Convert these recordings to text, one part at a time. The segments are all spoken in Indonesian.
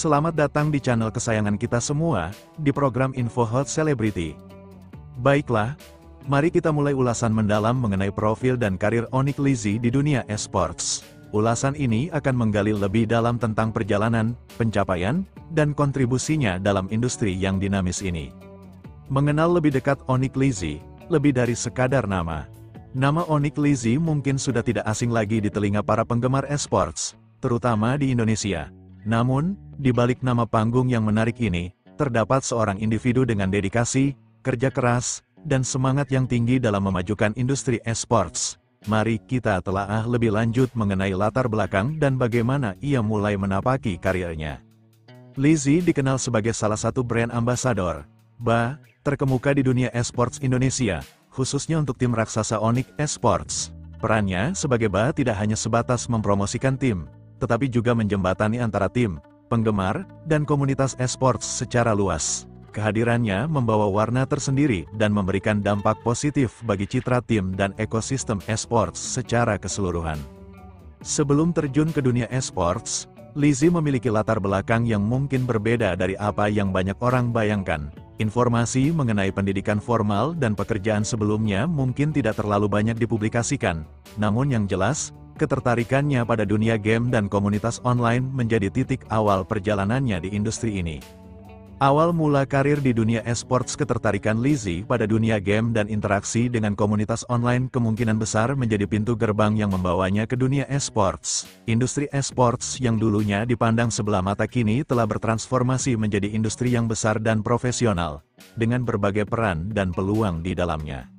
Selamat datang di channel kesayangan kita semua, di program Info Hot Celebrity. Baiklah, mari kita mulai ulasan mendalam mengenai profil dan karir Onyx Lizzy di dunia esports. Ulasan ini akan menggali lebih dalam tentang perjalanan, pencapaian, dan kontribusinya dalam industri yang dinamis ini. Mengenal lebih dekat Onyx Lizzy, lebih dari sekadar nama. Nama Onyx Lizzy mungkin sudah tidak asing lagi di telinga para penggemar esports, terutama di Indonesia. Namun, di balik nama panggung yang menarik ini, terdapat seorang individu dengan dedikasi, kerja keras, dan semangat yang tinggi dalam memajukan industri esports. Mari kita telaah lebih lanjut mengenai latar belakang dan bagaimana ia mulai menapaki karirnya. Lizzy dikenal sebagai salah satu brand ambassador, terkemuka di dunia esports Indonesia, khususnya untuk tim raksasa Onyx Esports. Perannya sebagai tidak hanya sebatas mempromosikan tim, tetapi juga menjembatani antara tim, penggemar, dan komunitas esports secara luas. Kehadirannya membawa warna tersendiri dan memberikan dampak positif bagi citra tim dan ekosistem esports secara keseluruhan. Sebelum terjun ke dunia esports, Lizzy memiliki latar belakang yang mungkin berbeda dari apa yang banyak orang bayangkan. Informasi mengenai pendidikan formal dan pekerjaan sebelumnya mungkin tidak terlalu banyak dipublikasikan, namun yang jelas, ketertarikannya pada dunia game dan komunitas online menjadi titik awal perjalanannya di industri ini. Awal mula karir di dunia esports, ketertarikan Lizzy pada dunia game dan interaksi dengan komunitas online kemungkinan besar menjadi pintu gerbang yang membawanya ke dunia esports. Industri esports yang dulunya dipandang sebelah mata kini telah bertransformasi menjadi industri yang besar dan profesional, dengan berbagai peran dan peluang di dalamnya.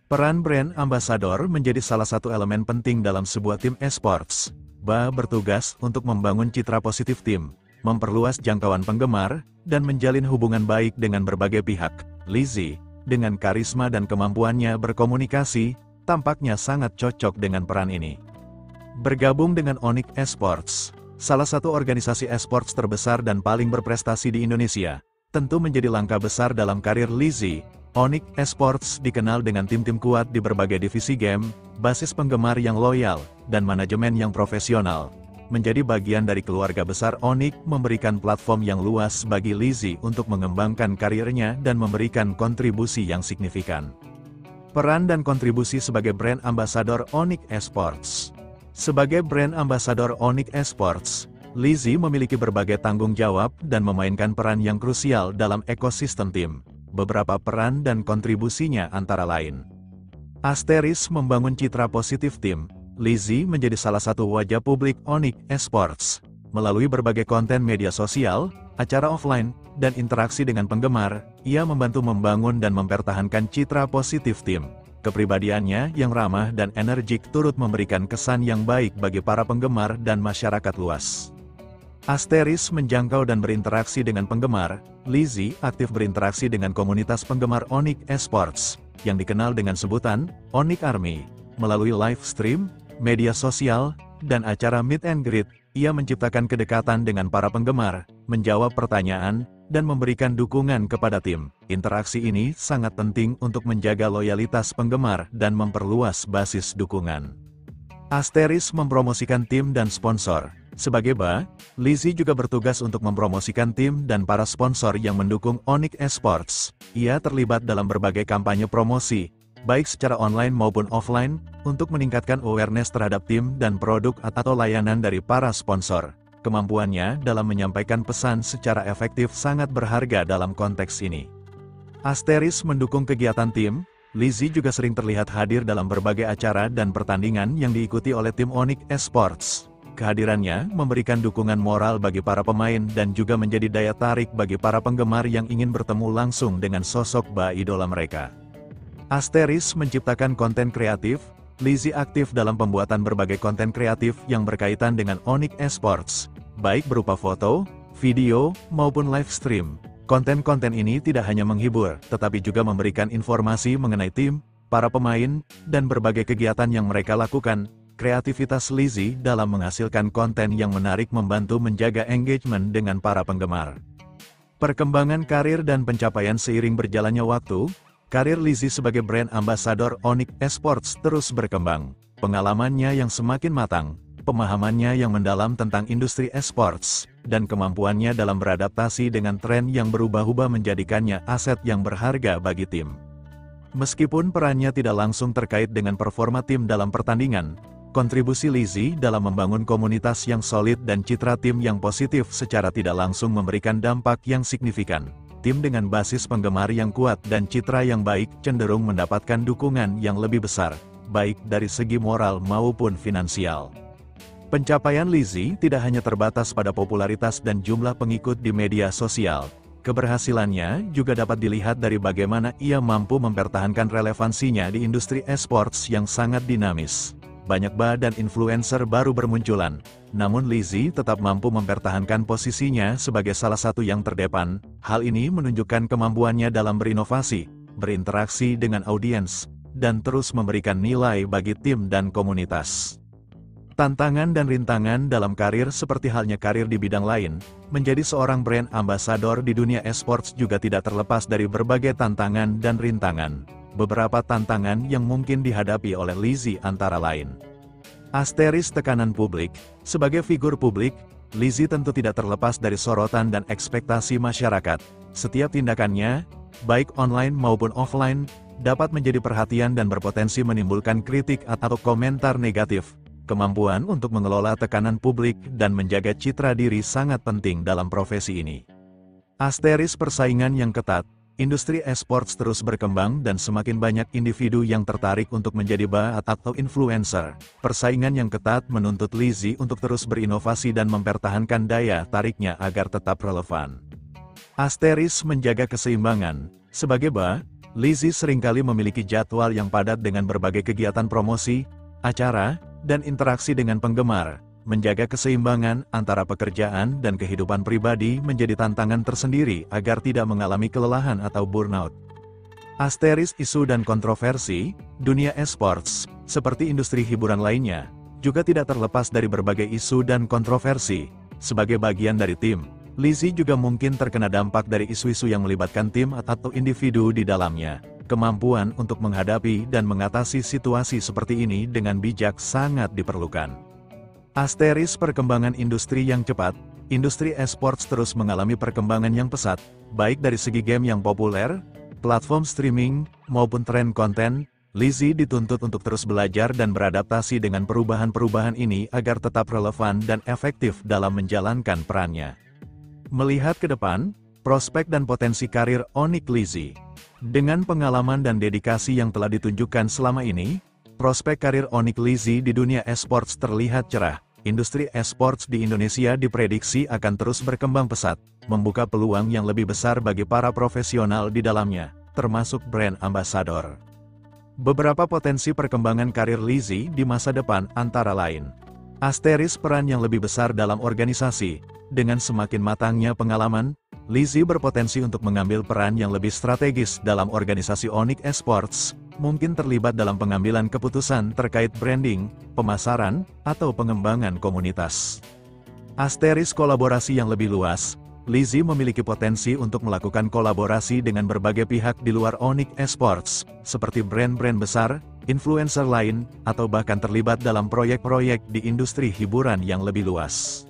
Peran brand ambassador menjadi salah satu elemen penting dalam sebuah tim esports. Bertugas untuk membangun citra positif tim, memperluas jangkauan penggemar, dan menjalin hubungan baik dengan berbagai pihak. Lizzy, dengan karisma dan kemampuannya berkomunikasi, tampaknya sangat cocok dengan peran ini. Bergabung dengan Onyx Esports, salah satu organisasi esports terbesar dan paling berprestasi di Indonesia, tentu menjadi langkah besar dalam karir Lizzy. Onyx Esports dikenal dengan tim-tim kuat di berbagai divisi game, basis penggemar yang loyal, dan manajemen yang profesional. Menjadi bagian dari keluarga besar Onyx memberikan platform yang luas bagi Lizzy untuk mengembangkan karirnya dan memberikan kontribusi yang signifikan. Peran dan kontribusi sebagai brand ambassador Onyx Esports. Sebagai brand ambassador Onyx Esports, Lizzy memiliki berbagai tanggung jawab dan memainkan peran yang krusial dalam ekosistem tim. Beberapa peran dan kontribusinya antara lain: membangun citra positif tim. Lizzy menjadi salah satu wajah publik Onyx Esports. Melalui berbagai konten media sosial, acara offline, dan interaksi dengan penggemar, ia membantu membangun dan mempertahankan citra positif tim. Kepribadiannya yang ramah dan energik turut memberikan kesan yang baik bagi para penggemar dan masyarakat luas. Menjangkau dan berinteraksi dengan penggemar. Lizzy aktif berinteraksi dengan komunitas penggemar Onyx Esports, yang dikenal dengan sebutan Onyx Army. Melalui live stream, media sosial, dan acara meet and greet, ia menciptakan kedekatan dengan para penggemar, menjawab pertanyaan, dan memberikan dukungan kepada tim. Interaksi ini sangat penting untuk menjaga loyalitas penggemar dan memperluas basis dukungan. Mempromosikan tim dan sponsor. Sebagai Lizzy juga bertugas untuk mempromosikan tim dan para sponsor yang mendukung Onyx Esports. Ia terlibat dalam berbagai kampanye promosi, baik secara online maupun offline, untuk meningkatkan awareness terhadap tim dan produk atau layanan dari para sponsor. Kemampuannya dalam menyampaikan pesan secara efektif sangat berharga dalam konteks ini. Mendukung kegiatan tim. Lizzy juga sering terlihat hadir dalam berbagai acara dan pertandingan yang diikuti oleh tim Onyx Esports. Kehadirannya memberikan dukungan moral bagi para pemain dan juga menjadi daya tarik bagi para penggemar yang ingin bertemu langsung dengan sosok idola mereka. Menciptakan konten kreatif. Lizzy aktif dalam pembuatan berbagai konten kreatif yang berkaitan dengan Onyx Esports, baik berupa foto, video, maupun live stream. Konten-konten ini tidak hanya menghibur, tetapi juga memberikan informasi mengenai tim, para pemain, dan berbagai kegiatan yang mereka lakukan. Kreativitas Lizzy dalam menghasilkan konten yang menarik membantu menjaga engagement dengan para penggemar. Perkembangan karir dan pencapaian. Seiring berjalannya waktu, karir Lizzy sebagai brand ambassador Onyx Esports terus berkembang. Pengalamannya yang semakin matang, pemahamannya yang mendalam tentang industri esports, dan kemampuannya dalam beradaptasi dengan tren yang berubah-ubah menjadikannya aset yang berharga bagi tim. Meskipun perannya tidak langsung terkait dengan performa tim dalam pertandingan, kontribusi Lizzy dalam membangun komunitas yang solid dan citra tim yang positif secara tidak langsung memberikan dampak yang signifikan. Tim dengan basis penggemar yang kuat dan citra yang baik cenderung mendapatkan dukungan yang lebih besar, baik dari segi moral maupun finansial. Pencapaian Lizzy tidak hanya terbatas pada popularitas dan jumlah pengikut di media sosial. Keberhasilannya juga dapat dilihat dari bagaimana ia mampu mempertahankan relevansinya di industri esports yang sangat dinamis. Banyak dan influencer baru bermunculan, namun Lizzy tetap mampu mempertahankan posisinya sebagai salah satu yang terdepan. Hal ini menunjukkan kemampuannya dalam berinovasi, berinteraksi dengan audiens, dan terus memberikan nilai bagi tim dan komunitas. Tantangan dan rintangan dalam karir seperti halnya karir di bidang lain, menjadi seorang brand ambassador di dunia esports juga tidak terlepas dari berbagai tantangan dan rintangan. Beberapa tantangan yang mungkin dihadapi oleh Lizzy antara lain. Tekanan publik. Sebagai figur publik, Lizzy tentu tidak terlepas dari sorotan dan ekspektasi masyarakat. Setiap tindakannya, baik online maupun offline, dapat menjadi perhatian dan berpotensi menimbulkan kritik atau komentar negatif. Kemampuan untuk mengelola tekanan publik dan menjaga citra diri sangat penting dalam profesi ini. Persaingan yang ketat. Industri esports terus berkembang dan semakin banyak individu yang tertarik untuk menjadi atau influencer. Persaingan yang ketat menuntut Lizzy untuk terus berinovasi dan mempertahankan daya tariknya agar tetap relevan. Menjaga keseimbangan. Sebagai Lizzy seringkali memiliki jadwal yang padat dengan berbagai kegiatan promosi, acara, dan interaksi dengan penggemar. Menjaga keseimbangan antara pekerjaan dan kehidupan pribadi menjadi tantangan tersendiri agar tidak mengalami kelelahan atau burnout. Isu dan kontroversi. Dunia esports, seperti industri hiburan lainnya, juga tidak terlepas dari berbagai isu dan kontroversi. Sebagai bagian dari tim, Lizzy juga mungkin terkena dampak dari isu-isu yang melibatkan tim atau individu di dalamnya. Kemampuan untuk menghadapi dan mengatasi situasi seperti ini dengan bijak sangat diperlukan. Perkembangan industri yang cepat. Industri esports terus mengalami perkembangan yang pesat, baik dari segi game yang populer, platform streaming, maupun tren konten. Lizzy dituntut untuk terus belajar dan beradaptasi dengan perubahan-perubahan ini agar tetap relevan dan efektif dalam menjalankan perannya. Melihat ke depan, prospek dan potensi karir Onyx Lizzy. Dengan pengalaman dan dedikasi yang telah ditunjukkan selama ini, prospek karir Onyx Lizzy di dunia esports terlihat cerah. Industri esports di Indonesia diprediksi akan terus berkembang pesat, membuka peluang yang lebih besar bagi para profesional di dalamnya, termasuk brand ambassador. Beberapa potensi perkembangan karir Lizzy di masa depan antara lain. Peran yang lebih besar dalam organisasi. Dengan semakin matangnya pengalaman, Lizzy berpotensi untuk mengambil peran yang lebih strategis dalam organisasi Onyx Esports, mungkin terlibat dalam pengambilan keputusan terkait branding, pemasaran, atau pengembangan komunitas. Kolaborasi yang lebih luas. Lizzy memiliki potensi untuk melakukan kolaborasi dengan berbagai pihak di luar Onyx Esports, seperti brand-brand besar, influencer lain, atau bahkan terlibat dalam proyek-proyek di industri hiburan yang lebih luas.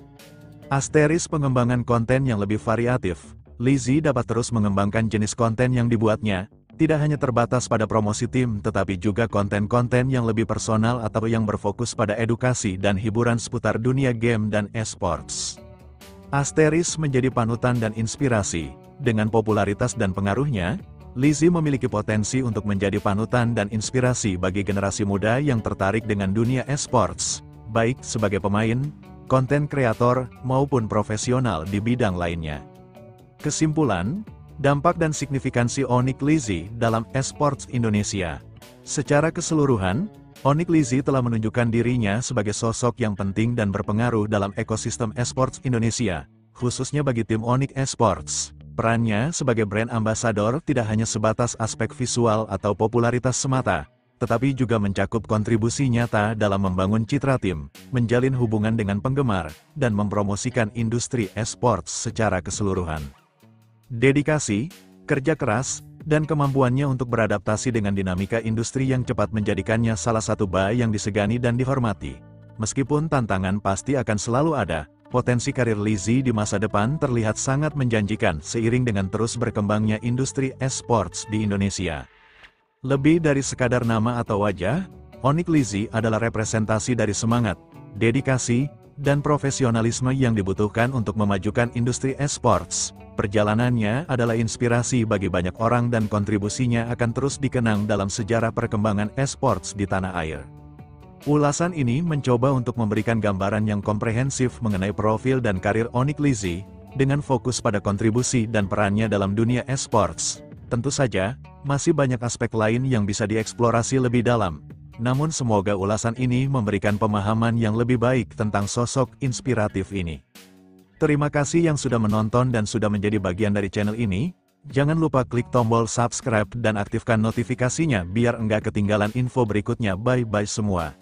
Pengembangan konten yang lebih variatif. Lizzy dapat terus mengembangkan jenis konten yang dibuatnya, tidak hanya terbatas pada promosi tim tetapi juga konten-konten yang lebih personal atau yang berfokus pada edukasi dan hiburan seputar dunia game dan esports. Menjadi panutan dan inspirasi. Dengan popularitas dan pengaruhnya, Lizzy memiliki potensi untuk menjadi panutan dan inspirasi bagi generasi muda yang tertarik dengan dunia esports, baik sebagai pemain, konten kreator, maupun profesional di bidang lainnya. Kesimpulan, dampak dan signifikansi Onyx Lizzy dalam esports Indonesia. Secara keseluruhan, Onyx Lizzy telah menunjukkan dirinya sebagai sosok yang penting dan berpengaruh dalam ekosistem esports Indonesia, khususnya bagi tim Onyx Esports. Perannya sebagai brand ambassador tidak hanya sebatas aspek visual atau popularitas semata, tetapi juga mencakup kontribusi nyata dalam membangun citra tim, menjalin hubungan dengan penggemar, dan mempromosikan industri esports secara keseluruhan. Dedikasi, kerja keras, dan kemampuannya untuk beradaptasi dengan dinamika industri yang cepat menjadikannya salah satu yang disegani dan dihormati. Meskipun tantangan pasti akan selalu ada, potensi karir Lizzy di masa depan terlihat sangat menjanjikan seiring dengan terus berkembangnya industri esports di Indonesia. Lebih dari sekadar nama atau wajah, Onyx Lizzy adalah representasi dari semangat, dedikasi, dan profesionalisme yang dibutuhkan untuk memajukan industri esports. Perjalanannya adalah inspirasi bagi banyak orang dan kontribusinya akan terus dikenang dalam sejarah perkembangan esports di tanah air. Ulasan ini mencoba untuk memberikan gambaran yang komprehensif mengenai profil dan karir Onyx Lizzy, dengan fokus pada kontribusi dan perannya dalam dunia esports. Tentu saja, masih banyak aspek lain yang bisa dieksplorasi lebih dalam. Namun semoga ulasan ini memberikan pemahaman yang lebih baik tentang sosok inspiratif ini. Terima kasih yang sudah menonton dan sudah menjadi bagian dari channel ini. Jangan lupa klik tombol subscribe dan aktifkan notifikasinya biar enggak ketinggalan info berikutnya. Bye-bye semua.